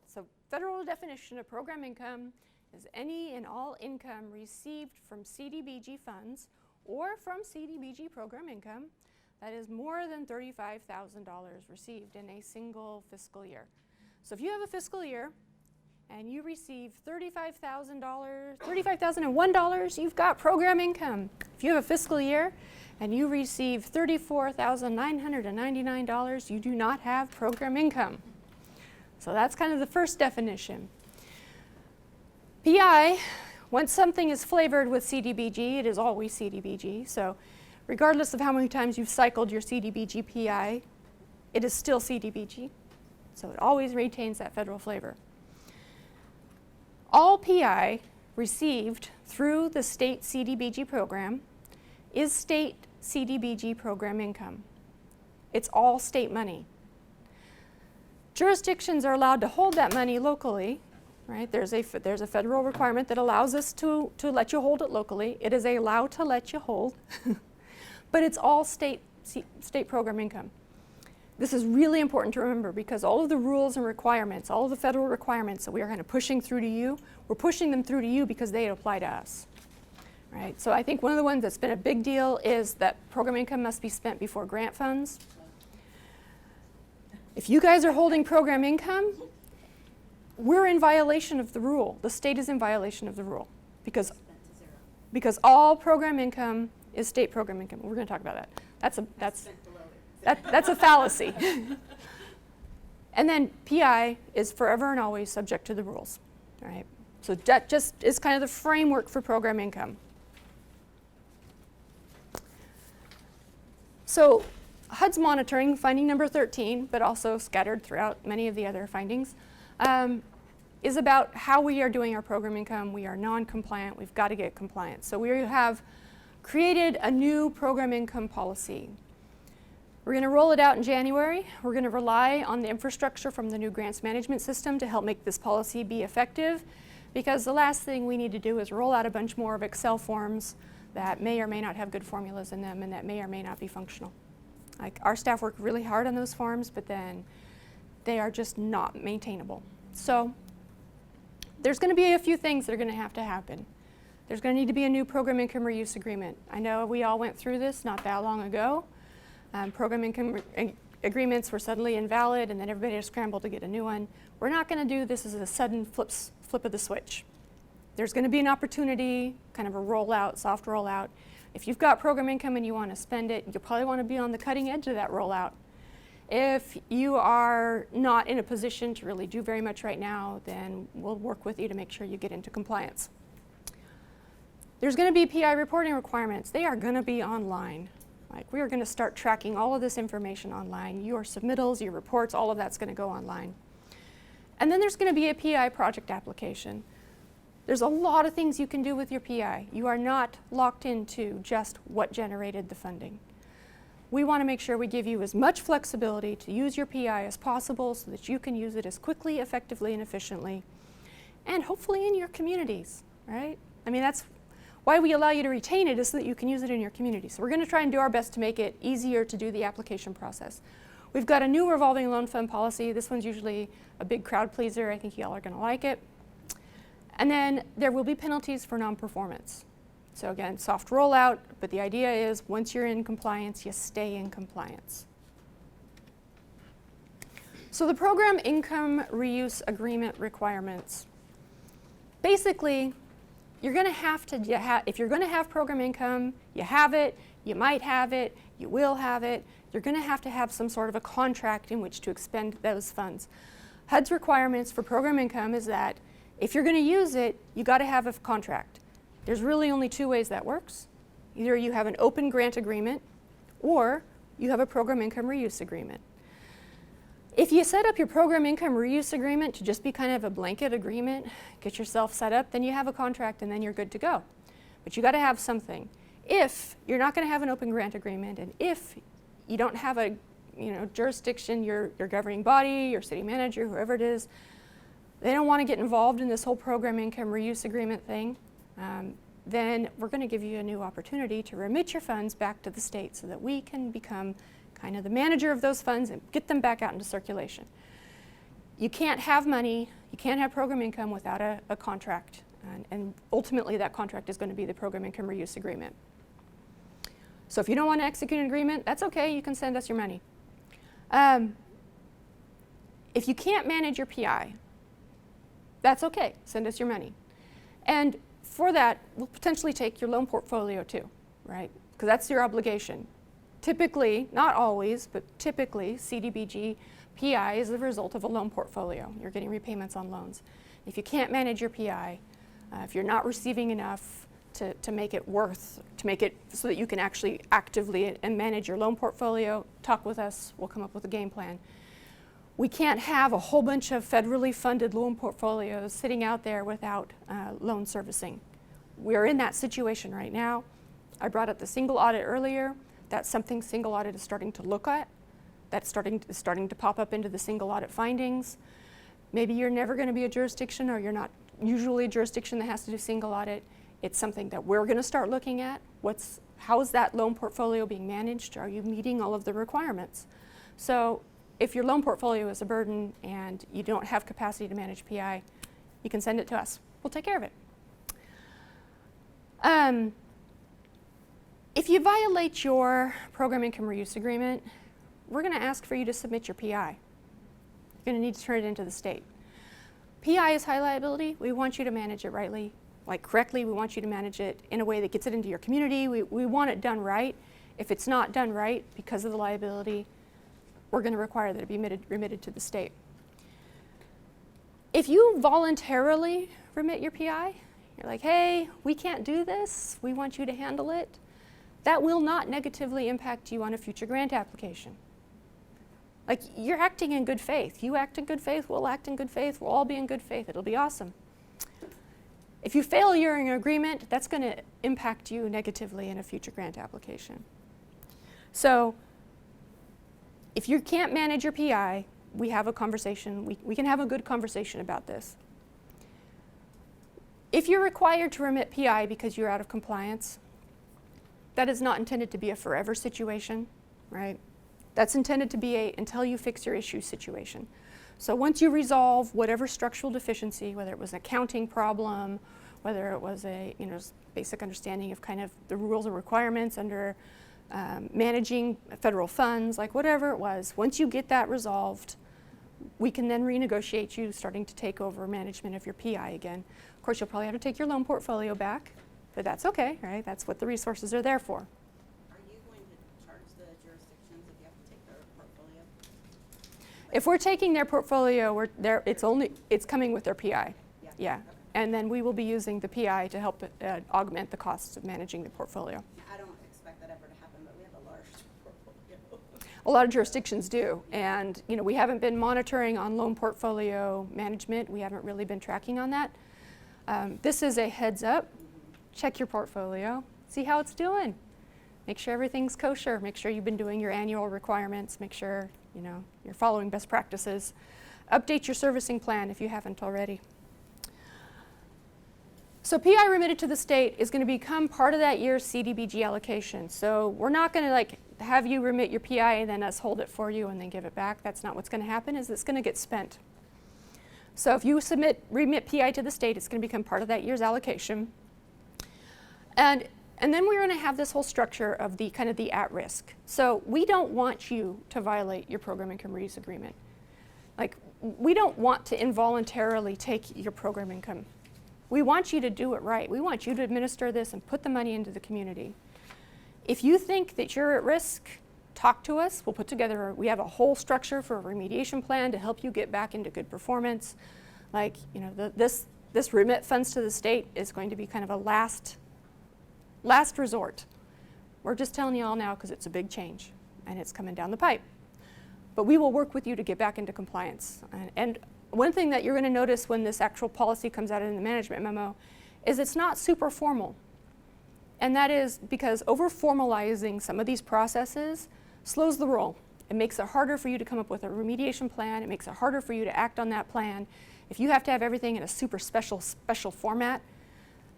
So federal definition of program income is any and all income received from CDBG funds or from CDBG program income that is more than $35,000 received in a single fiscal year. So if you have a fiscal year and you receive $35,001, you've got program income. If you have a fiscal year and you receive $34,999, you do not have program income. So that's kind of the first definition. PI, once something is flavored with CDBG, it is always CDBG. So regardless of how many times you've cycled your CDBG PI, it is still CDBG. So it always retains that federal flavor. All PI received through the state CDBG program is state CDBG program income. It's all state money. Jurisdictions are allowed to hold that money locally, right? There's a federal requirement that allows us to let you hold it locally. It is allowed to let you hold, but it's all state program income. This is really important to remember because all of the rules and requirements, all of the federal requirements that we are kind of pushing through to you, we're pushing them through to you because they apply to us, right? So I think one of the ones that's been a big deal is that program income must be spent before grant funds. If you guys are holding program income, we're in violation of the rule. The state is in violation of the rule because all program income is state program income. We're going to talk about that. That's a fallacy. And then PI is forever and always subject to the rules, right? So that just is kind of the framework for program income. So HUD's monitoring, finding number 13, but also scattered throughout many of the other findings, is about how we are doing our program income. We are non-compliant. We've got to get compliant. So we have created a new program income policy. We're going to roll it out in January. We're going to rely on the infrastructure from the new grants management system to help make this policy be effective, because the last thing we need to do is roll out a bunch more of Excel forms that may or may not have good formulas in them and that may or may not be functional. Like, our staff work really hard on those forms, but then they are just not maintainable. So there's going to be a few things that are going to have to happen. There's going to need to be a new program income reuse agreement. I know we all went through this not that long ago. Program income agreements were suddenly invalid, and then everybody had scrambled to get a new one. We're not going to do this as a sudden flip of the switch. There's going to be an opportunity, kind of a rollout, soft rollout. If you've got program income and you want to spend it, you'll probably want to be on the cutting edge of that rollout. If you are not in a position to really do very much right now, then we'll work with you to make sure you get into compliance. There's going to be PI reporting requirements. They are going to be online. Like, we are going to start tracking all of this information online. Your submittals, your reports, all of that's going to go online. And then there's going to be a PI project application. There's a lot of things you can do with your PI. You are not locked into just what generated the funding. We want to make sure we give you as much flexibility to use your PI as possible so that you can use it as quickly, effectively, and efficiently, and hopefully in your communities, right? I mean, that's why we allow you to retain it, is so that you can use it in your community. So we're going to try and do our best to make it easier to do the application process. We've got a new revolving loan fund policy. This one's usually a big crowd pleaser. I think y'all are going to like it. And then there will be penalties for non-performance. So again, soft rollout, but the idea is once you're in compliance, you stay in compliance. So the program income reuse agreement requirements. Basically, you're going to have to, if you're going to have program income, you have it, you might have it, you will have it, you're going to have some sort of a contract in which to expend those funds. HUD's requirements for program income is that if you're going to use it, you got to have a contract. There's really only two ways that works. Either you have an open grant agreement or you have a program income reuse agreement. If you set up your program income reuse agreement to just be kind of a blanket agreement, get yourself set up, then you have a contract and then you're good to go. But you got to have something. If you're not going to have an open grant agreement, and if you don't have a jurisdiction, your governing body, your city manager, whoever it is, they don't want to get involved in this whole program income reuse agreement thing, then we're going to give you a new opportunity to remit your funds back to the state so that we can become kind of the manager of those funds and get them back out into circulation. You can't have money, can't have program income without a contract, and ultimately that contract is going to be the program income reuse agreement. So if you don't want to execute an agreement, that's okay, you can send us your money. If you can't manage your PI, that's okay, send us your money. And for that, we'll potentially take your loan portfolio too, right? Because that's your obligation. Typically, not always, but typically, CDBG PI is the result of a loan portfolio. You're getting repayments on loans. If you can't manage your PI, if you're not receiving enough to make it so that you can actually actively and manage your loan portfolio, talk with us, we'll come up with a game plan. We can't have a whole bunch of federally funded loan portfolios sitting out there without loan servicing. We're in that situation right now. I brought up the single audit earlier. That's something single audit is starting to look at. That's starting to pop up into the single audit findings. Maybe you're never going to be a jurisdiction, or you're not usually a jurisdiction that has to do single audit. It's something that we're going to start looking at. How is that loan portfolio being managed? Are you meeting all of the requirements? So if your loan portfolio is a burden and you don't have capacity to manage PI, you can send it to us. We'll take care of it. If you violate your program income reuse agreement, we're going to ask for you to submit your PI. You're going to need to turn it into the state. PI is high liability. We want you to manage it correctly. We want you to manage it in a way that gets it into your community. We want it done right. If it's not done right because of the liability, we're going to require that it be remitted to the state. If you voluntarily remit your PI, you're like, hey, we can't do this, we want you to handle it, that will not negatively impact you on a future grant application. Like, you're acting in good faith. You act in good faith, we'll act in good faith, we'll all be in good faith, it'll be awesome. If you fail your agreement, that's going to impact you negatively in a future grant application. So, if you can't manage your PI, we have a conversation, we can have a good conversation about this. If you're required to remit PI because you're out of compliance, that is not intended to be a forever situation, right? That's intended to be a until you fix your issue situation. So once you resolve whatever structural deficiency, whether it was an accounting problem, whether it was a basic understanding of kind of the rules and requirements under managing federal funds, like whatever it was, once you get that resolved, we can then renegotiate you starting to take over management of your PI again. Of course, you'll probably have to take your loan portfolio back, but that's okay, right? That's what the resources are there for. Are you going to charge the jurisdictions if you have to take their portfolio? If we're taking their portfolio, it's coming with their PI. Yeah. Okay. And then we will be using the PI to help augment the costs of managing the portfolio. I don't expect that ever to happen, but we have a large portfolio. A lot of jurisdictions do, and we haven't been monitoring on loan portfolio management. We haven't really been tracking on that. This is a heads up. Check your portfolio, see how it's doing. Make sure everything's kosher. Make sure you've been doing your annual requirements. Make sure you're following best practices. Update your servicing plan if you haven't already. So PI remitted to the state is going to become part of that year's CDBG allocation. So we're not going to have you remit your PI and then us hold it for you and then give it back. That's not what's going to happen. It's going to get spent. So if you remit PI to the state, it's going to become part of that year's allocation. And then we're going to have this whole structure of the kind of the at-risk. So we don't want you to violate your program income reuse agreement. Like, we don't want to involuntarily take your program income. We want you to do it right. We want you to administer this and put the money into the community. If you think that you're at risk, talk to us. We'll put together, we have a whole structure for a remediation plan to help you get back into good performance. Like, this remit funds to the state is going to be kind of a last resort. We're just telling you all now because it's a big change and it's coming down the pipe. But we will work with you to get back into compliance. And one thing that you're going to notice when this actual policy comes out in the management memo is it's not super formal. And that is because over-formalizing some of these processes slows the roll. It makes it harder for you to come up with a remediation plan. It makes it harder for you to act on that plan. If you have to have everything in a super special format,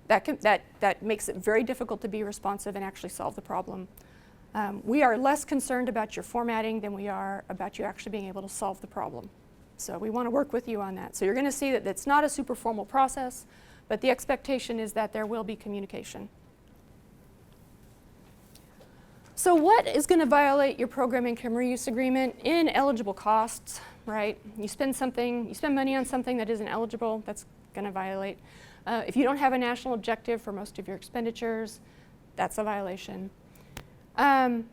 that makes it very difficult to be responsive and actually solve the problem. We are less concerned about your formatting than we are about you actually being able to solve the problem. So we want to work with you on that. So you're going to see that it's not a super formal process, but the expectation is that there will be communication. So what is going to violate your program income reuse agreement? Ineligible costs, right? You spend money on something that isn't eligible, that's going to violate. If you don't have a national objective for most of your expenditures, that's a violation. Again,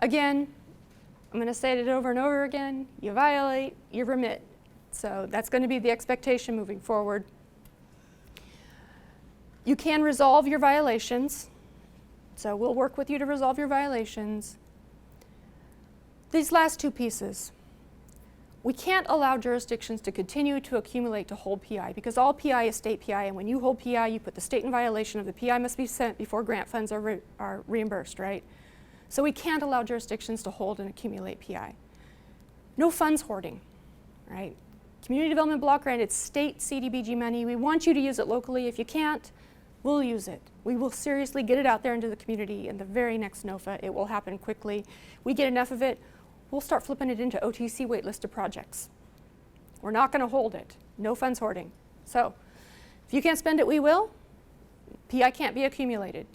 I'm going to say it over and over again, you violate, you remit. So that's going to be the expectation moving forward. You can resolve your violations. So we'll work with you to resolve your violations. These last two pieces. We can't allow jurisdictions to continue to accumulate to hold PI because all PI is state PI, and when you hold PI, you put the state in violation of the PI must be sent before grant funds are reimbursed, right? So we can't allow jurisdictions to hold and accumulate PI. No funds hoarding, right? Community Development Block Grant, it's state CDBG money. We want you to use it locally. If you can't, we'll use it. We will seriously get it out there into the community in the very next NOFA. It will happen quickly. We get enough of it, we'll start flipping it into OTC waitlisted projects. We're not going to hold it. No funds hoarding. So if you can't spend it, we will. PI can't be accumulated.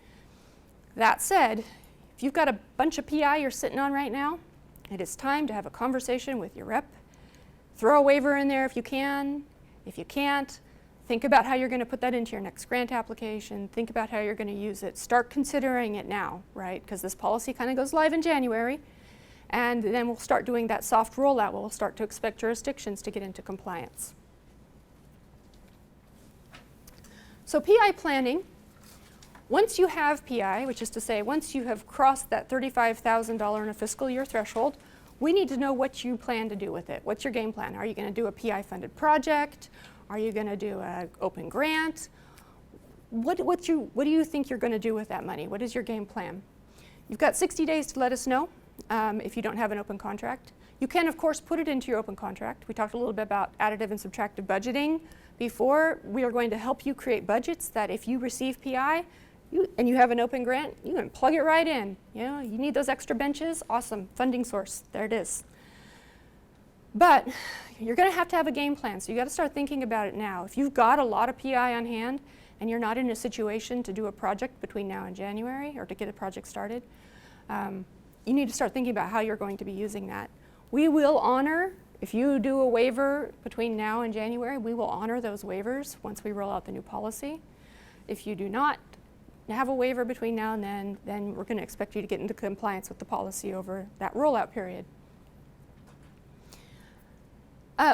That said, if you've got a bunch of PI you're sitting on right now, it is time to have a conversation with your rep. Throw a waiver in there if you can. If you can't, think about how you're going to put that into your next grant application. Think about how you're going to use it. Start considering it now, right? Because this policy kind of goes live in January. And then we'll start doing that soft rollout where we'll start to expect jurisdictions to get into compliance. So PI planning. Once you have PI, which is to say once you have crossed that $35,000 in a fiscal year threshold, we need to know what you plan to do with it. What's your game plan? Are you going to do a PI funded project? Are you going to do an open grant? What do you think you're going to do with that money? What is your game plan? You've got 60 days to let us know if you don't have an open contract. You can, of course, put it into your open contract. We talked a little bit about additive and subtractive budgeting before. We are going to help you create budgets that if you receive PI and you have an open grant, you can plug it right in. You know, you need those extra benches, awesome, funding source, there it is. But you're going to have a game plan, so you got to start thinking about it now. If you've got a lot of PI on hand and you're not in a situation to do a project between now and January or to get a project started, you need to start thinking about how you're going to be using that. We will honor, if you do a waiver between now and January, we will honor those waivers once we roll out the new policy. If you do not have a waiver between now and then we're going to expect you to get into compliance with the policy over that rollout period.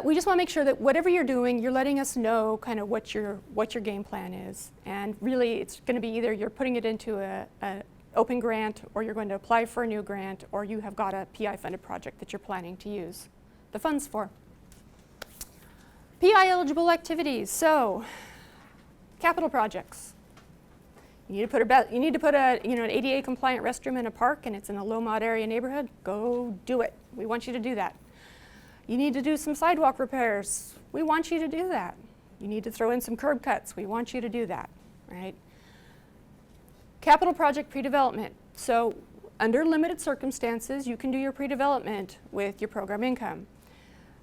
We just want to make sure that whatever you're doing, you're letting us know kind of what your game plan is. And really, it's going to be either you're putting it into an open grant, or you're going to apply for a new grant, or you have got a PI-funded project that you're planning to use the funds for. PI-eligible activities. So, capital projects. You need to put an ADA-compliant restroom in a park, and it's in a low-mod area neighborhood. Go do it. We want you to do that. You need to do some sidewalk repairs. We want you to do that. You need to throw in some curb cuts. We want you to do that, right? Capital project pre-development. So under limited circumstances, you can do your pre-development with your program income.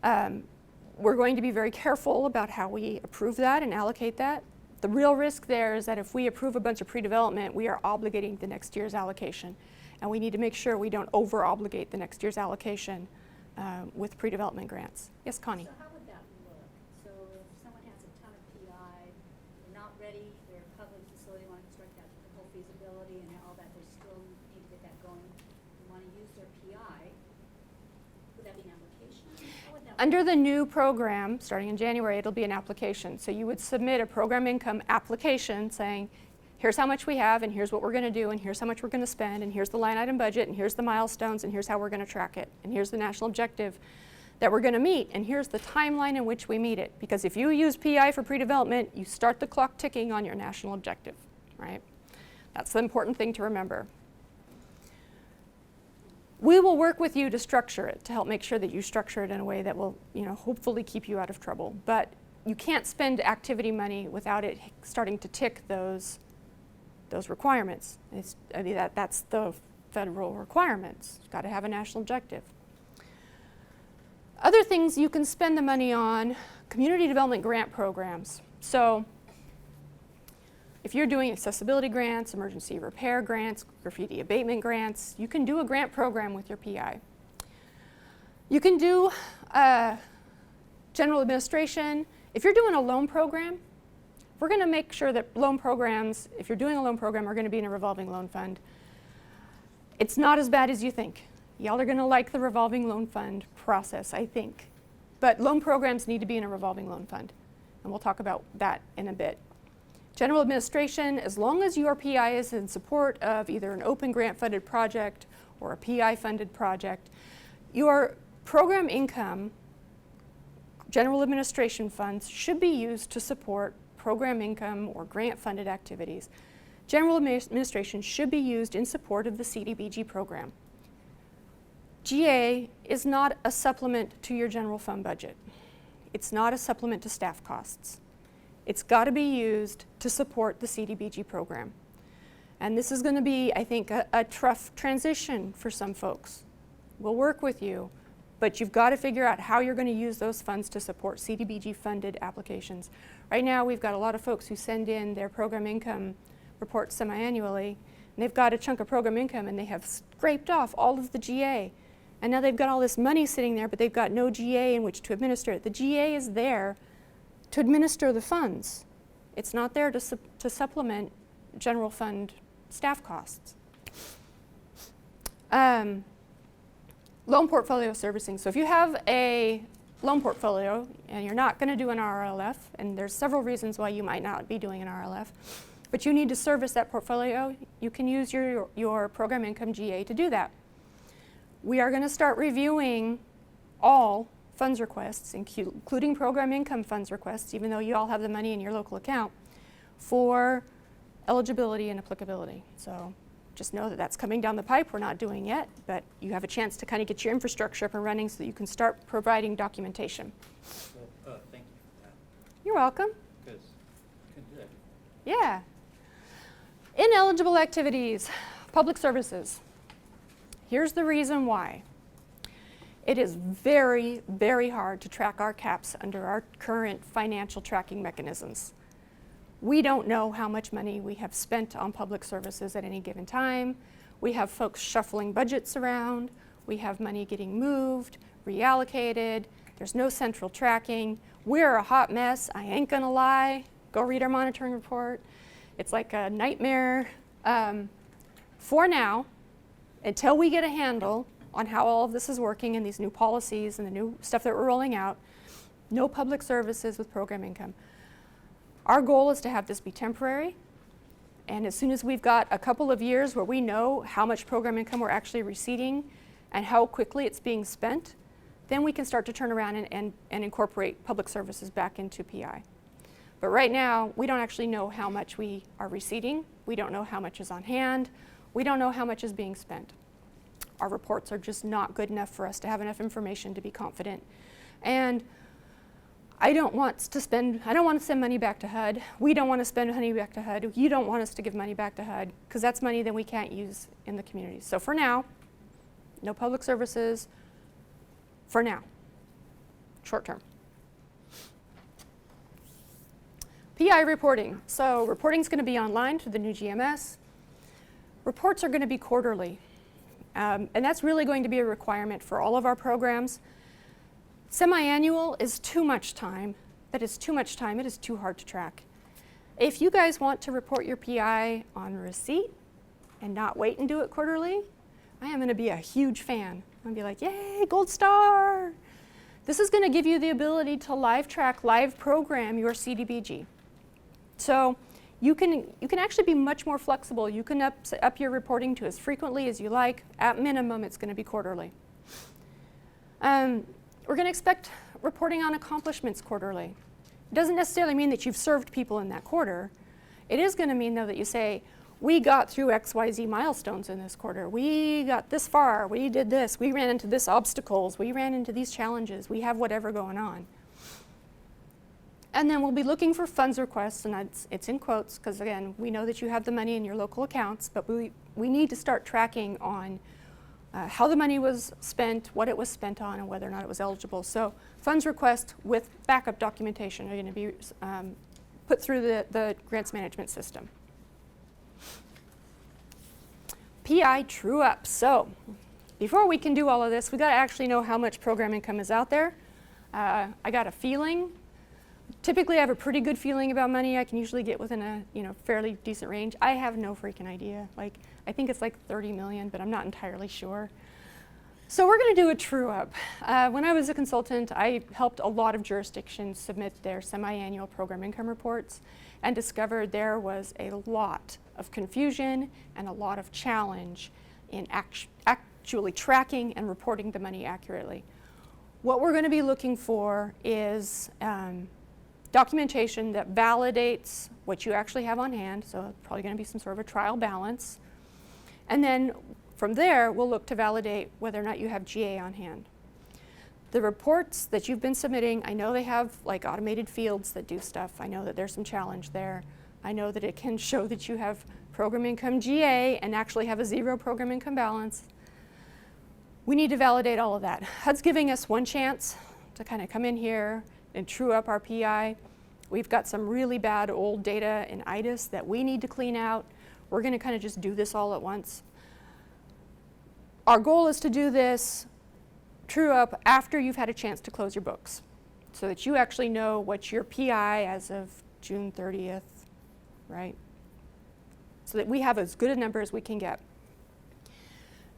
We're going to be very careful about how we approve that and allocate that. The real risk there is that if we approve a bunch of pre-development, we are obligating the next year's allocation. And we need to make sure we don't over-obligate the next year's allocation with pre-development grants. Yes, Connie? So how would that look? So if someone has a ton of PI, they're not ready, they're a public facility, want to construct that whole feasibility and all that, they still need to get that going, they want to use their PI, would that be an application? How would that Under work? the new program, starting in January, it'll be an application. So you would submit a program income application saying, here's how much we have, and here's what we're going to do, and here's how much we're going to spend, and here's the line item budget, and here's the milestones, and here's how we're going to track it, and here's the national objective that we're going to meet, and here's the timeline in which we meet it. Because if you use PI for pre-development, you start the clock ticking on your national objective, right? That's the important thing to remember. We will work with you to structure it, to help make sure that you structure it in a way that will, hopefully keep you out of trouble. But you can't spend activity money without it starting to tick those requirements. That's the federal requirements. You've got to have a national objective. Other things you can spend the money on, community development grant programs. So if you're doing accessibility grants, emergency repair grants, graffiti abatement grants, you can do a grant program with your PI. You can do general administration. If you're doing a loan program, we're going to make sure that loan programs, if you're doing a loan program, are going to be in a revolving loan fund. It's not as bad as you think. Y'all are going to like the revolving loan fund process, I think. But loan programs need to be in a revolving loan fund. And we'll talk about that in a bit. General administration, as long as your PI is in support of either an open grant funded project or a PI funded project, your program income, general administration funds should be used to support program income or grant funded activities. General administration should be used in support of the CDBG program. GA is not a supplement to your general fund budget. It's not a supplement to staff costs. It's got to be used to support the CDBG program. And this is going to be, I think, a tough transition for some folks. We'll work with you, but you've got to figure out how you're going to use those funds to support CDBG funded applications. Right now, we've got a lot of folks who send in their program income reports semi-annually, and they've got a chunk of program income and they have scraped off all of the GA. And now they've got all this money sitting there, but they've got no GA in which to administer it. The GA is there to administer the funds. It's not there to supplement general fund staff costs. Loan portfolio servicing. So if you have a loan portfolio and you're not going to do an RLF, and there's several reasons why you might not be doing an RLF, but you need to service that portfolio, you can use your program income GA to do that. We are going to start reviewing all funds requests, including program income funds requests, even though you all have the money in your local account, for eligibility and applicability. So just know that that's coming down the pipe. We're not doing yet, but you have a chance to kind of get your infrastructure up and running so that you can start providing documentation. Well, thank you for that. You're welcome. Because couldn't do it. Yeah. Ineligible activities, public services. Here's the reason why. It is very, very hard to track our caps under our current financial tracking mechanisms. We don't know how much money we have spent on public services at any given time. We have folks shuffling budgets around. We have money getting moved, reallocated. There's no central tracking. We're a hot mess. I ain't gonna lie. Go read our monitoring report. It's like a nightmare. For now, until we get a handle on how all of this is working and these new policies and the new stuff that we're rolling out, no public services with program income. Our goal is to have this be temporary, and as soon as we've got a couple of years where we know how much program income we're actually receiving and how quickly it's being spent, then we can start to turn around and incorporate public services back into PI. But right now, we don't actually know how much we are receiving. We don't know how much is on hand. We don't know how much is being spent. Our reports are just not good enough for us to have enough information to be confident. And I don't want to send money back to HUD. We don't want to spend money back to HUD. You don't want us to give money back to HUD because that's money that we can't use in the community. So for now, no public services for now, short term. PI reporting. So reporting is going to be online through the new GMS. Reports are going to be quarterly. And that's really going to be a requirement for all of our programs. Semi-annual is too much time. That is too much time. It is too hard to track. If you guys want to report your PI on receipt and not wait and do it quarterly, I am going to be a huge fan. I'm going to be like, yay, gold star. This is going to give you the ability to live track, live program your CDBG. So you can actually be much more flexible. You can up your reporting to as frequently as you like. At minimum, it's going to be quarterly. We're going to expect reporting on accomplishments quarterly. It doesn't necessarily mean that you've served people in that quarter. It is going to mean, though, that you say, we got through XYZ milestones in this quarter. We got this far. We did this. We ran into this obstacles. We ran into these challenges. We have whatever going on. And then we'll be looking for funds requests, and it's in quotes, because again, we know that you have the money in your local accounts, but we need to start tracking on how the money was spent, what it was spent on, and whether or not it was eligible. So funds requests with backup documentation are going to be put through the grants management system. PI true up. So before we can do all of this, we got to actually know how much program income is out there. I got a feeling. Typically, I have a pretty good feeling about money. I can usually get within a fairly decent range. I have no freaking idea. Like, I think it's like 30 million, but I'm not entirely sure. So we're going to do a true up. When I was a consultant, I helped a lot of jurisdictions submit their semi-annual program income reports and discovered there was a lot of confusion and a lot of challenge in actually tracking and reporting the money accurately. What we're going to be looking for is documentation that validates what you actually have on hand, so it's probably going to be some sort of a trial balance. And then from there, we'll look to validate whether or not you have GA on hand. The reports that you've been submitting, I know they have like automated fields that do stuff. I know that there's some challenge there. I know that it can show that you have program income GA and actually have a 0 program income balance. We need to validate all of that. HUD's giving us one chance to kind of come in here and true up our PI. We've got some really bad old data in IDIS that we need to clean out. We're going to kind of just do this all at once. Our goal is to do this true up after you've had a chance to close your books so that you actually know what your PI as of June 30th, right? So that we have as good a number as we can get.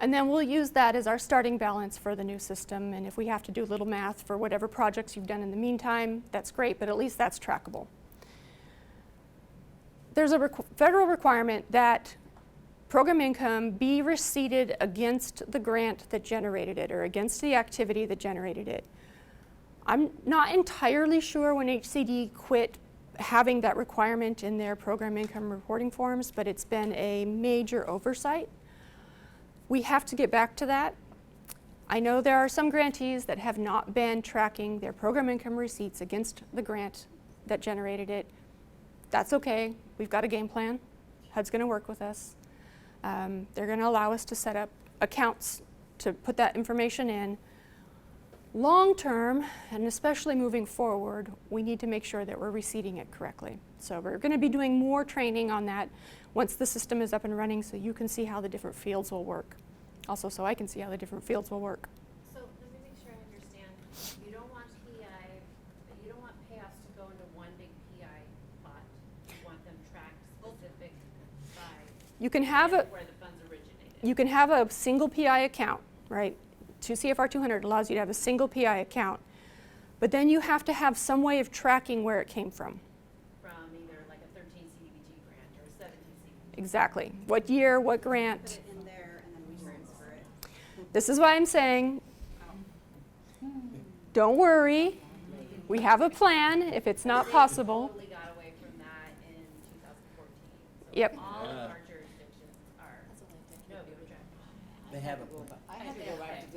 And then we'll use that as our starting balance for the new system. And if we have to do a little math for whatever projects you've done in the meantime, that's great, but at least that's trackable. There's a federal requirement that program income be receipted against the grant that generated it or against the activity that generated it. I'm not entirely sure when HCD quit having that requirement in their program income reporting forms, but it's been a major oversight. We have to get back to that. I know there are some grantees that have not been tracking their program income receipts against the grant that generated it. That's okay. We've got a game plan. HUD's going to work with us. They're going to allow us to set up accounts to put that information in. Long term, and especially moving forward, we need to make sure that we're receipting it correctly. So we're going to be doing more training on that once the system is up and running so you can see how the different fields will work. Also, so I can see how the different fields will work. So let me make sure I understand. You don't want PI, you don't want payoffs to go into one big PI pot. You want them tracked specific by You can have a where the funds originated. You can have a single PI account, right? 2 CFR 200 allows you to have a single PI account, but then you have to have some way of tracking where it came from. From either like a 13 CDBG grant or a 17 CDBG. Exactly. What year, what Put grant. it in there and then we transfer it. This is why I'm saying, don't worry. We have a plan if it's not possible. Totally got away from that in 2014. So Yep. all of our jurisdictions are. No, we were trying. They have it.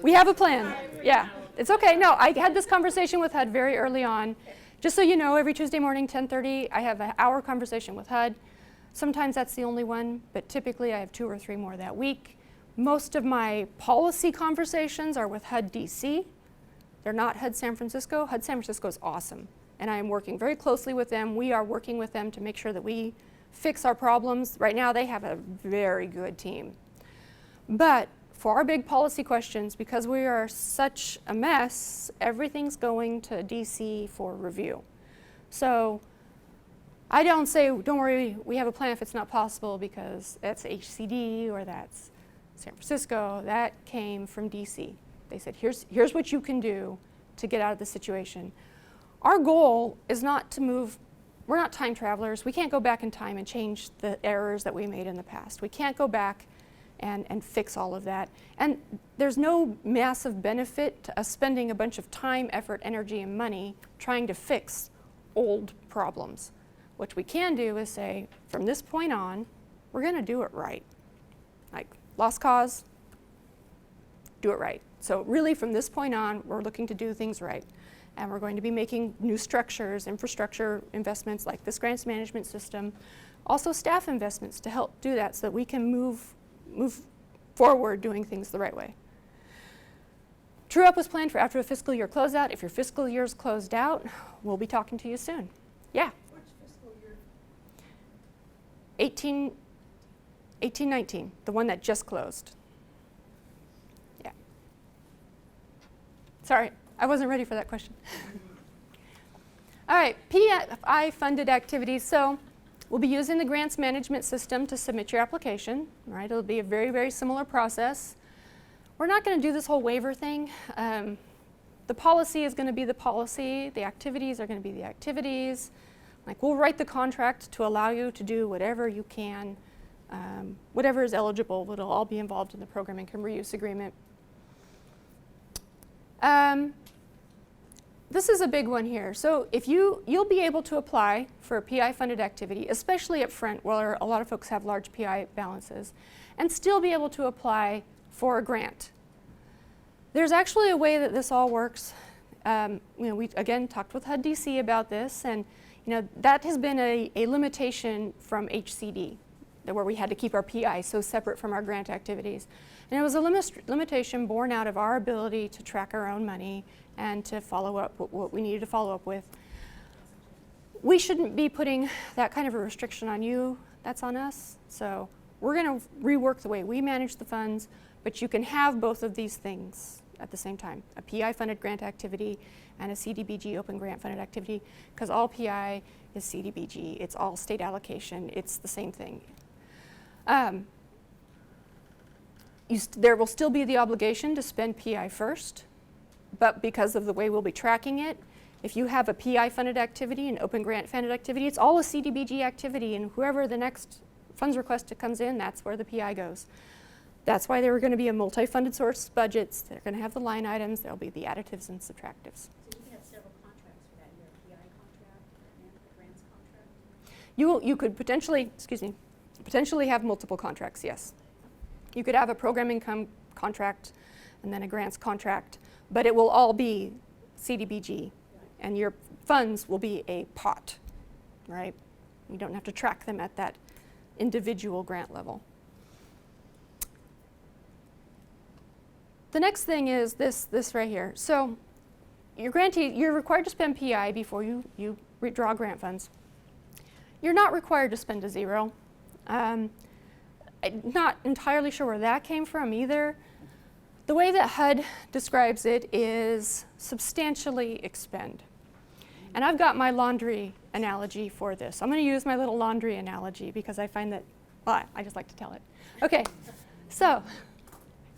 We have a plan. Yeah, it's okay. No, I had this conversation with HUD very early on. Just so you know, every Tuesday morning, 10:30, I have an hour conversation with HUD. Sometimes that's the only one, but typically I have 2 or 3 more that week. Most of my policy conversations are with HUD DC. They're not HUD San Francisco. HUD San Francisco is awesome, and I am working very closely with them. We are working with them to make sure that we fix our problems. Right now, they have a very good team. But for our big policy questions, because we are such a mess, everything's going to DC for review. So I don't say, don't worry, we have a plan if it's not possible because that's HCD or that's San Francisco. That came from DC. They said, here's what you can do to get out of the situation. Our goal is not to move. We're not time travelers. We can't go back in time and change the errors that we made in the past. We can't go back and fix all of that. And there's no massive benefit to us spending a bunch of time, effort, energy, and money trying to fix old problems. What we can do is say, from this point on, we're going to do it right. Like lost cause, do it right. So really from this point on, we're looking to do things right. And we're going to be making new structures, infrastructure investments like this grants management system, also staff investments to help do that so that we can move forward doing things the right way. True up was planned for after a fiscal year closeout. If your fiscal year is closed out, we'll be talking to you soon. Yeah? Which fiscal year? 1819, the one that just closed. Yeah. Sorry, I wasn't ready for that question. All right, PI funded activities. So we'll be using the grants management system to submit your application. Right? It'll be a very, very similar process. We're not going to do this whole waiver thing. The policy is going to be the policy. The activities are going to be the activities. Like, we'll write the contract to allow you to do whatever you can, whatever is eligible. It'll all be involved in the program income reuse agreement. This is a big one here. So if you'll be able to apply for a PI funded activity, especially up front where a lot of folks have large PI balances, and still be able to apply for a grant. There's actually a way that this all works. We again talked with HUD DC about this, and that has been a limitation from HCD, where we had to keep our PI so separate from our grant activities. And it was a limitation born out of our ability to track our own money and to follow up what we needed to follow up with. We shouldn't be putting that kind of a restriction on you. That's on us. So we're going to rework the way we manage the funds, but you can have both of these things at the same time, a PI funded grant activity and a CDBG open grant funded activity, because all PI is CDBG. It's all state allocation. It's the same thing. There will still be the obligation to spend PI first, but because of the way we'll be tracking it, if you have a PI funded activity, an open grant funded activity, it's all a CDBG activity, and whoever the next funds request that comes in, that's where the PI goes. That's why there are going to be a multi-funded source budgets. They're going to have the line items. There'll be the additives and subtractives. So you can have several contracts for that year, a PI contract and a grants contract? You could potentially have multiple contracts, yes. You could have a program income contract and then a grants contract, but it will all be CDBG, and your funds will be a pot, right? You don't have to track them at that individual grant level. The next thing is this right here. So your grantee, you're required to spend PI before you withdraw grant funds. You're not required to spend a zero. I'm not entirely sure where that came from either. The way that HUD describes it is substantially expend. And I've got my laundry analogy for this. I'm going to use my little laundry analogy because I find that, well, I just like to tell it. Okay, so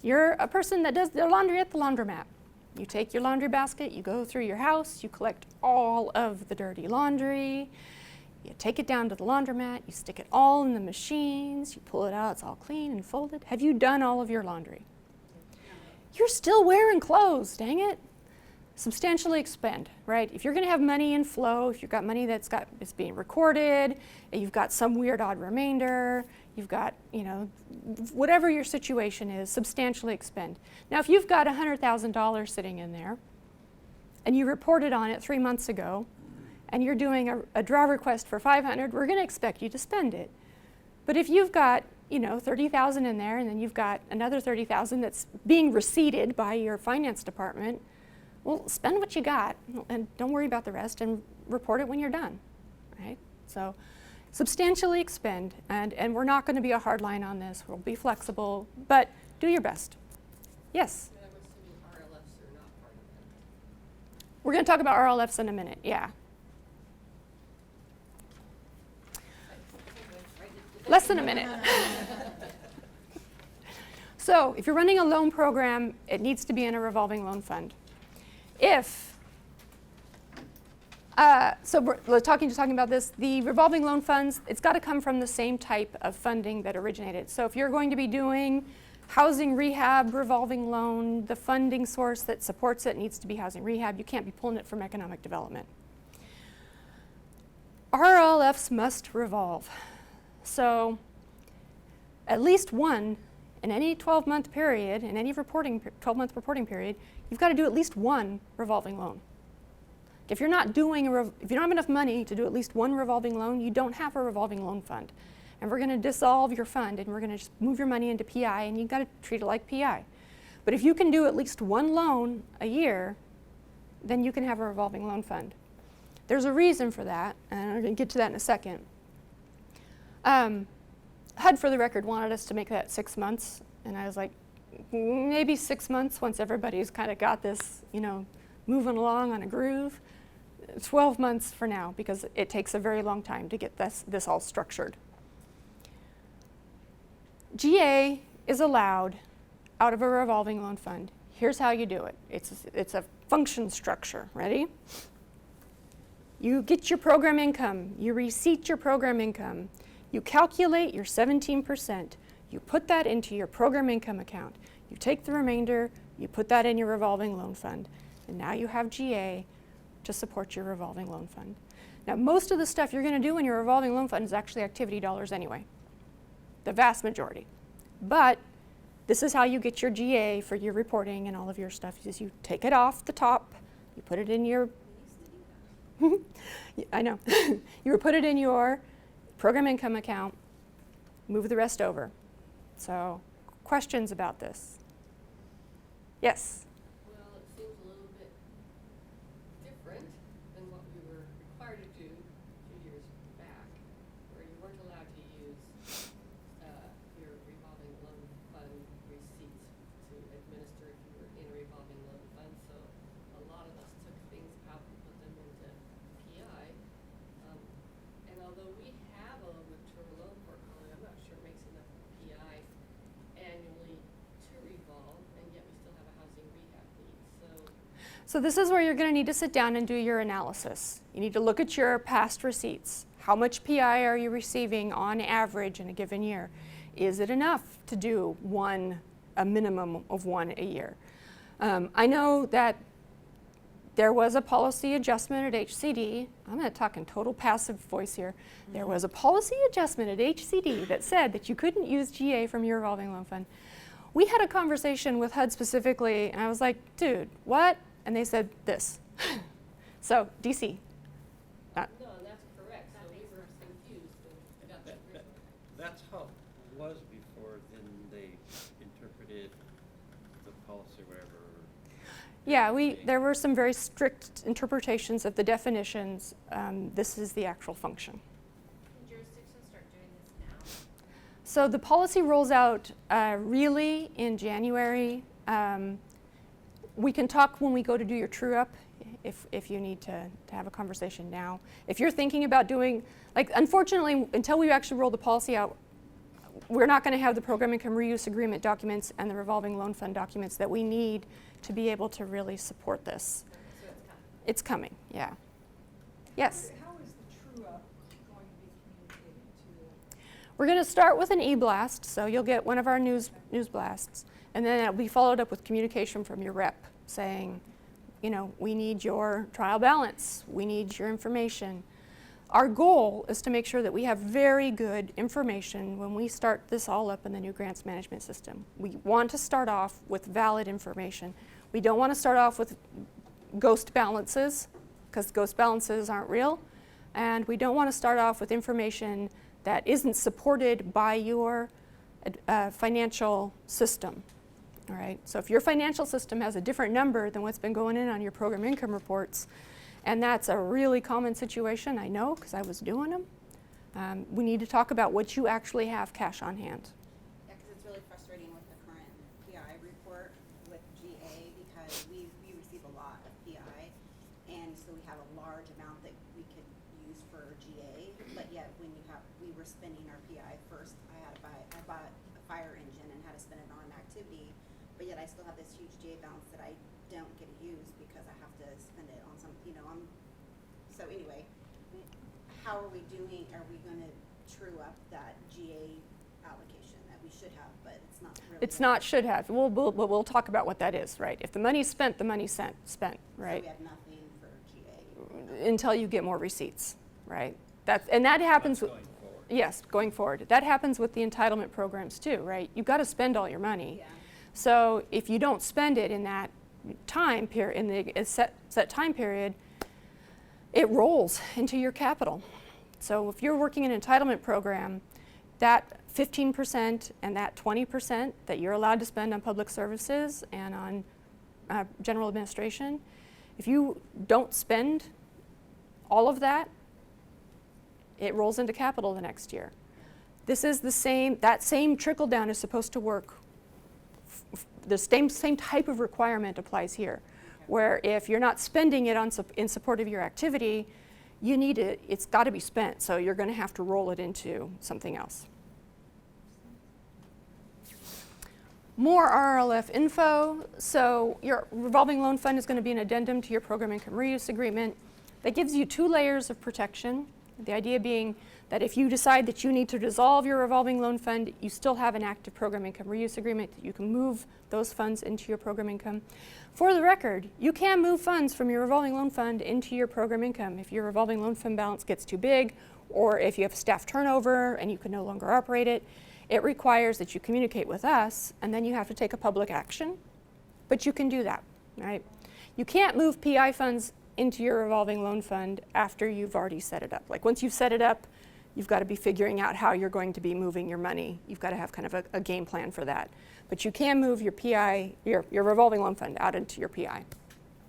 you're a person that does their laundry at the laundromat. You take your laundry basket, you go through your house, you collect all of the dirty laundry, you take it down to the laundromat, you stick it all in the machines, you pull it out, it's all clean and folded. Have you done all of your laundry? You're still wearing clothes, dang it. Substantially expend, right? If you're going to have money in flow, if you've got money it's being recorded, you've got some weird odd remainder, you've got, whatever your situation is, substantially expend. Now, if you've got $100,000 sitting in there and you reported on it 3 months ago and you're doing a draw request for $500, we're going to expect you to spend it. But if you've got, $30,000 in there and then you've got another $30,000 that's being receipted by your finance department, well, spend what you got and don't worry about the rest and report it when you're done, right? So substantially expend, and we're not going to be a hard line on this. We'll be flexible, but do your best. Yes? I'm assuming RLFs are not part of that. We're going to talk about RLFs in a minute, yeah. Less than a minute. So if you're running a loan program, it needs to be in a revolving loan fund. So we're talking about this, the revolving loan funds, it's got to come from the same type of funding that originated. So if you're going to be doing housing rehab revolving loan, the funding source that supports it needs to be housing rehab. You can't be pulling it from economic development. RLFs must revolve. So at least one in any 12-month period, in any 12-month reporting period, you've got to do at least one revolving loan. If you're not doing if you don't have enough money to do at least one revolving loan, you don't have a revolving loan fund. And we're going to dissolve your fund and we're going to just move your money into PI, and you've got to treat it like PI. But if you can do at least one loan a year, then you can have a revolving loan fund. There's a reason for that, and I'm going to get to that in a second. HUD, for the record, wanted us to make that 6 months, and I was like, maybe 6 months once everybody's kind of got this, moving along on a groove. 12 months for now, because it takes a very long time to get this all structured. GA is allowed out of a revolving loan fund. Here's how you do it. It's a function structure. Ready? You get your program income. You receipt your program income. You calculate your 17%. You put that into your program income account. You take the remainder. You put that in your revolving loan fund. And now you have GA to support your revolving loan fund. Now, most of the stuff you're going to do in your revolving loan fund is actually activity dollars anyway, the vast majority. But this is how you get your GA for your reporting and all of your stuff, is you take it off the top, you put it in your, I know, you put it in your program income account, move the rest over. So, questions about this? Yes? Well, it seems a little bit different than what we were required to do a few years back, where you weren't allowed to use your revolving loan fund receipts to administer if you were in a revolving loan fund. So a lot of us took things out and put them into PI. And although we have a mature loan portfolio, I'm not sure it makes enough PI annually to revolve, and yet we still have a housing rehab need. So this is where you're going to need to sit down and do your analysis. You need to look at your past receipts. How much PI are you receiving on average in a given year? Is it enough to do a minimum of one a year? I know that there was a policy adjustment at HCD. I'm going to talk in total passive voice here. There was a policy adjustment at HCD that said that you couldn't use GA from your revolving loan fund. We had a conversation with HUD specifically, and I was like, dude, what? And they said this. So, DC. No, and that's correct. So we were confused and got that. That's how it was before, then they interpreted the policy, whatever. Yeah, there were some very strict interpretations of the definitions. This is the actual function. Can jurisdictions start doing this now? So the policy rolls out really in January. We can talk when we go to do your true up if you need to have a conversation now. If you're thinking about doing, unfortunately, until we actually roll the policy out, we're not going to have the program income reuse agreement documents and the revolving loan fund documents that we need to be able to really support this. So It's it's coming. coming, yeah. Yes? How is the true up going to be communicated to? We're going to start with an e-blast, so you'll get one of our news blasts, and then it'll be followed up with communication from your rep saying, we need your trial balance, we need your information. Our goal is to make sure that we have very good information when we start this all up in the new grants management system. We want to start off with valid information. We don't want to start off with ghost balances, because ghost balances aren't real, and we don't want to start off with information that isn't supported by your financial system. All right, so if your financial system has a different number than what's been going in on your program income reports, and that's a really common situation, I know, because I was doing them, we need to talk about what you actually have cash on hand. Yeah, because it's really frustrating with the current PI report with GA, because we receive a lot of PI, and so we have a large amount that we could use for GA, but yet when we were spending our PI first, I bought a fire engine and had to spend it on an activity, but yet I still have this huge GA balance that I don't get to use because I have to spend it on some, so anyway, how are we doing? Are we going to true up that GA allocation that we should have, but it's not really? It's not should have. We'll talk about what that is, right? If the money's spent, the money's spent, right? So we have nothing for GA. Until you get more receipts, right? And that happens. That's going forward. Yes, going forward. That happens with the entitlement programs too, right? You've got to spend all your money. Yeah. So if you don't spend it in that time period, in the set time period, it rolls into your capital. So if you're working an entitlement program, that 15% and that 20% that you're allowed to spend on public services and on general administration, if you don't spend all of that, it rolls into capital the next year. This is that same trickle down is supposed to work. The same type of requirement applies here, where if you're not spending it in support of your activity, you need it, it's got to be spent, so you're going to have to roll it into something else. More RLF info. So your revolving loan fund is going to be an addendum to your program income reuse agreement that gives you 2 layers of protection. The idea being that if you decide that you need to dissolve your revolving loan fund, you still have an active program income reuse agreement. You can move those funds into your program income. For the record, you can move funds from your revolving loan fund into your program income if your revolving loan fund balance gets too big, or if you have staff turnover and you can no longer operate it. It requires that you communicate with us, and then you have to take a public action, but you can do that, right? You can't move PI funds into your revolving loan fund after you've already set it up. Like once you've set it up, you've got to be figuring out how you're going to be moving your money. You've got to have kind of a game plan for that. But you can move your PI, your revolving loan fund out into your PI.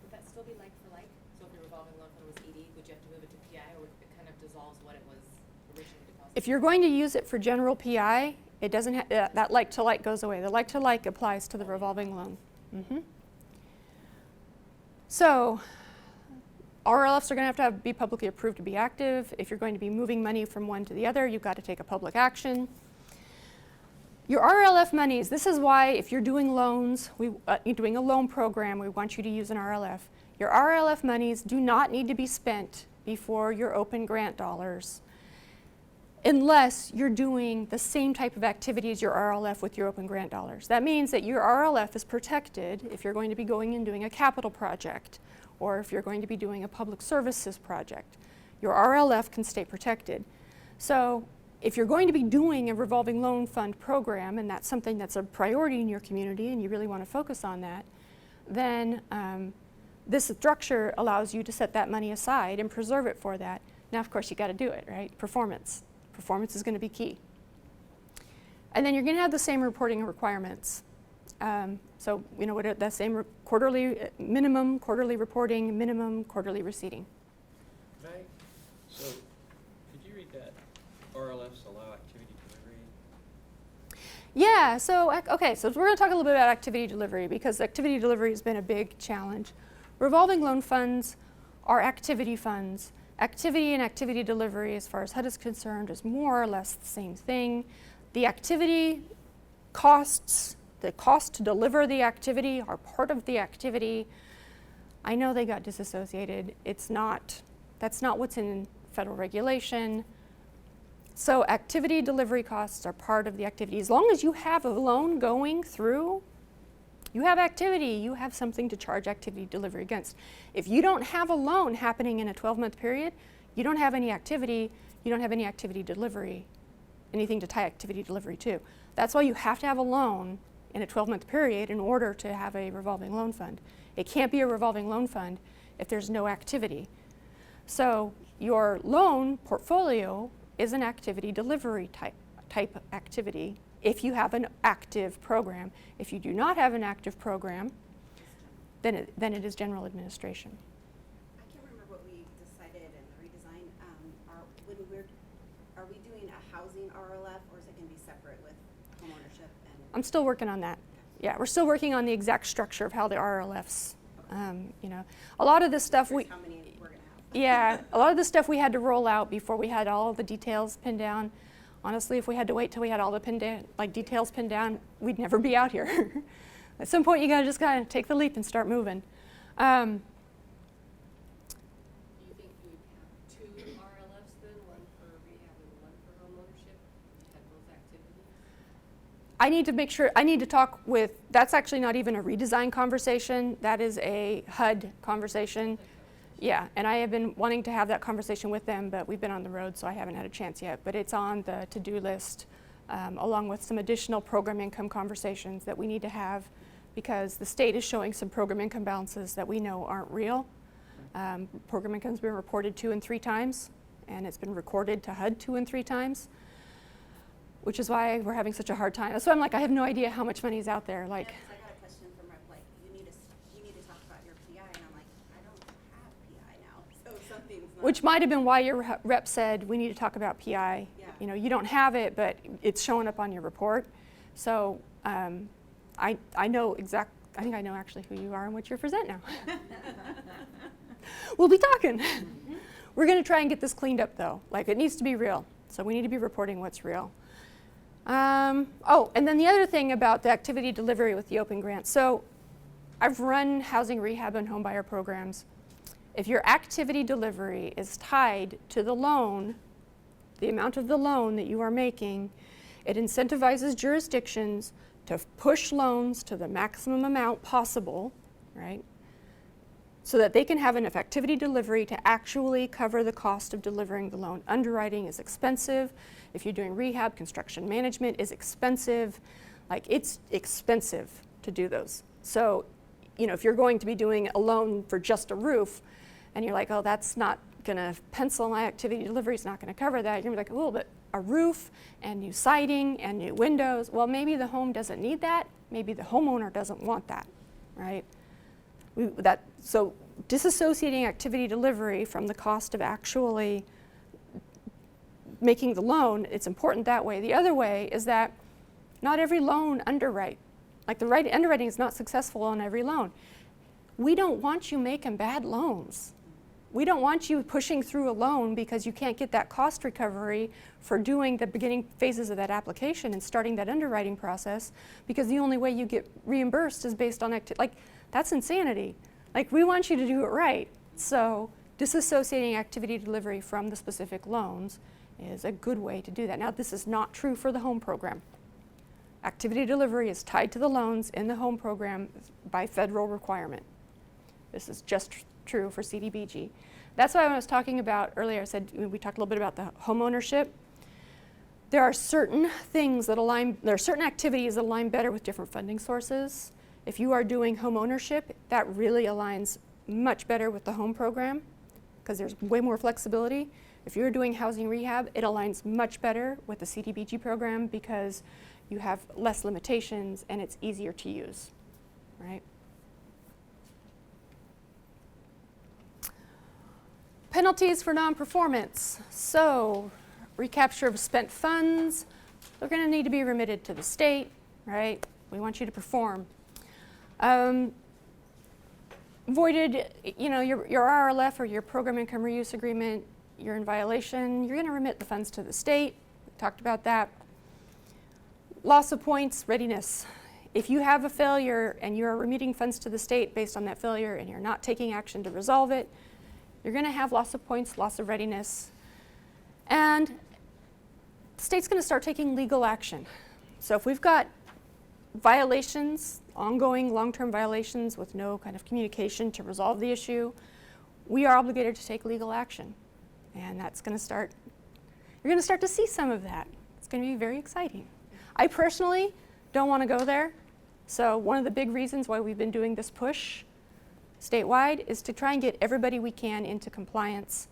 Would that still be like for like? So if your revolving loan fund was 80, would you have to move it to PI, or it kind of dissolves what it was originally deposited? If you're going to use it for general PI, it doesn't that like to like goes away. The like to like applies to the revolving loan. So RLFs are going to be publicly approved to be active. If you're going to be moving money from one to the other, you've got to take a public action. Your RLF monies, this is why if you're doing loans, you're doing a loan program, we want you to use an RLF. Your RLF monies do not need to be spent before your open grant dollars, unless you're doing the same type of activity as your RLF with your open grant dollars. That means that your RLF is protected if you're going to be going and doing a capital project, or if you're going to be doing a public services project. Your RLF can stay protected. So if you're going to be doing a revolving loan fund program, and that's something that's a priority in your community and you really want to focus on that, then this structure allows you to set that money aside and preserve it for that. Now, of course, you got to do it, right? Performance. Performance is going to be key. And then you're going to have the same reporting requirements. So, you know, what that same quarterly minimum, quarterly reporting, minimum, quarterly receipting. Right. So, could you read that? RLFs allow activity delivery. Yeah, so, okay, so we're going to talk a little bit about activity delivery, because activity delivery has been a big challenge. Revolving loan funds are activity funds. Activity and activity delivery, as far as HUD is concerned, is more or less the same thing. The activity costs, the cost to deliver the activity are part of the activity. I know they got disassociated. That's not what's in federal regulation. So activity delivery costs are part of the activity. As long as you have a loan going through, you have activity, you have something to charge activity delivery against. If you don't have a loan happening in a 12-month period, you don't have any activity, you don't have any activity delivery, anything to tie activity delivery to. That's why you have to have a loan in a 12-month period in order to have a revolving loan fund. It can't be a revolving loan fund if there's no activity. So your loan portfolio is an activity delivery type activity if you have an active program. If you do not have an active program, then it is general administration. I can't remember what we decided in the redesign. Are we doing a housing RLF, or is it going to be separate with homeownership? I'm still working on that. Yeah, we're still working on the exact structure of how the RLFs, you know, a lot of this stuff How many we're going to have? yeah, a lot of the stuff we had to roll out before we had all the details pinned down. Honestly, if we had to wait till we had all the details pinned down, we'd never be out here. At some point, you gotta just kind of take the leap and start moving. Do you think you would have 2 RLFs then, one for rehab and one for homeownership? You had both activities? I need to make sure, I need to talk with, that's actually not even a redesign conversation, that is a HUD conversation. Yeah, and I have been wanting to have that conversation with them, but we've been on the road, so I haven't had a chance yet. But it's on the to-do list, along with some additional program income conversations that we need to have, because the state is showing some program income balances that we know aren't real. Program income's been reported 2 and 3 times, and it's been recorded to HUD 2 and 3 times. which is why we're having such a hard time. That's why I'm like, I have no idea how much money is out there. Like, Yeah, 'cause I got a question from Rep, like, you need to talk about your PI, and I'm like, I don't have PI now, so something's not. which might have been why your rep said we need to talk about PI. Yeah. You know, you don't have it, but it's showing up on your report. So I know I think I know actually who you are and what you present now. We'll be talking. We're going to try and get this cleaned up though. Like, it needs to be real. So we need to be reporting what's real. Oh, and then the other thing about the activity delivery with the open grant. So I've run housing rehab and home buyer programs. If your activity delivery is tied to the loan, the amount of the loan that you are making, it incentivizes jurisdictions to push loans to the maximum amount possible, right? So that they can have enough activity delivery to actually cover the cost of delivering the loan. Underwriting is expensive. If you're doing rehab, construction management is expensive. Like, it's expensive to do those. So, you know, if you're going to be doing a loan for just a roof, and you're like, oh, that's not gonna pencil, my activity delivery is not gonna cover that. You're gonna be like, oh, but a roof and new siding and new windows. Well, maybe the home doesn't need that. Maybe the homeowner doesn't want that, right? So disassociating activity delivery from the cost of actually making the loan, it's important that way. The other way is that not every loan underwrite. Like, the right underwriting is not successful on every loan. We don't want you making bad loans. We don't want you pushing through a loan because you can't get that cost recovery for doing the beginning phases of that application and starting that underwriting process, because the only way you get reimbursed is based on activity. Like, that's insanity. Like, we want you to do it right. So disassociating activity delivery from the specific loans is a good way to do that. Now, this is not true for the home program. Activity delivery is tied to the loans in the home program by federal requirement. This is just true for CDBG. That's why when I was talking about earlier, I said we talked a little bit about the home ownership. There are certain things that align, there are certain activities that align better with different funding sources. If you are doing home ownership, that really aligns much better with the home program because there's way more flexibility. If you're doing housing rehab, it aligns much better with the CDBG program because you have less limitations and it's easier to use, right? Penalties for non-performance. So, recapture of spent funds, they're going to need to be remitted to the state, right? We want you to perform. Voided, you know, your RLF or your program income reuse agreement, you're in violation, you're going to remit the funds to the state. We talked about that. Loss of points, readiness. If you have a failure and you're remitting funds to the state based on that failure and you're not taking action to resolve it, you're going to have loss of points, loss of readiness. And the state's going to start taking legal action. So if we've got violations, ongoing long-term violations with no kind of communication to resolve the issue, we are obligated to take legal action. And that's going to start, you're going to start to see some of that. It's going to be very exciting. I personally don't want to go there. So one of the big reasons why we've been doing this push statewide is to try and get everybody we can into compliance,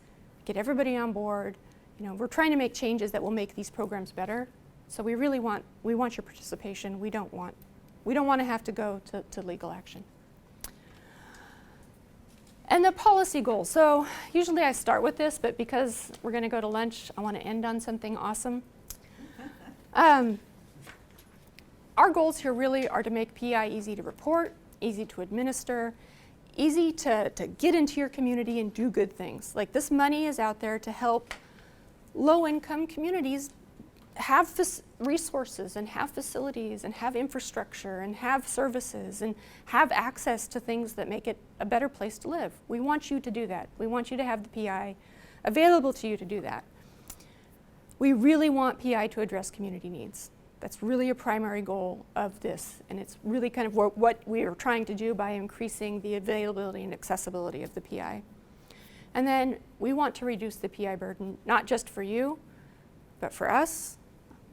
get everybody on board. You know, we're trying to make changes that will make these programs better. So we really want your participation. We don't want to have to go to legal action. And the policy goals. So usually I start with this, but because we're going to go to lunch, I want to end on something awesome. Our goals here really are to make PI easy to report, easy to administer, easy to get into your community and do good things. Like, this money is out there to help low-income communities have resources and have facilities and have infrastructure and have services and have access to things that make it a better place to live. We want you to do that. We want you to have the PI available to you to do that. We really want PI to address community needs. That's really a primary goal of this, and it's really kind of what we are trying to do by increasing the availability and accessibility of the PI. And then we want to reduce the PI burden, not just for you, but for us.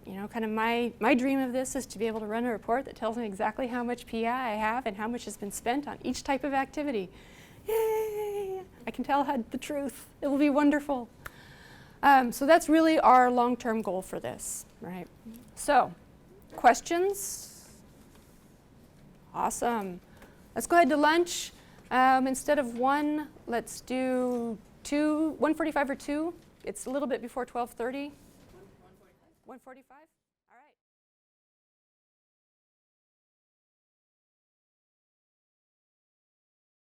You know, kind of my dream of this is to be able to run a report that tells me exactly how much PI I have and how much has been spent on each type of activity. Yay! I can tell the truth. It will be wonderful. So that's really our long-term goal for this, right? So, questions? Awesome. Let's go ahead to lunch. Instead of 1, let's do 2, 1:45 or 2. It's a little bit before 12:30. 1:45?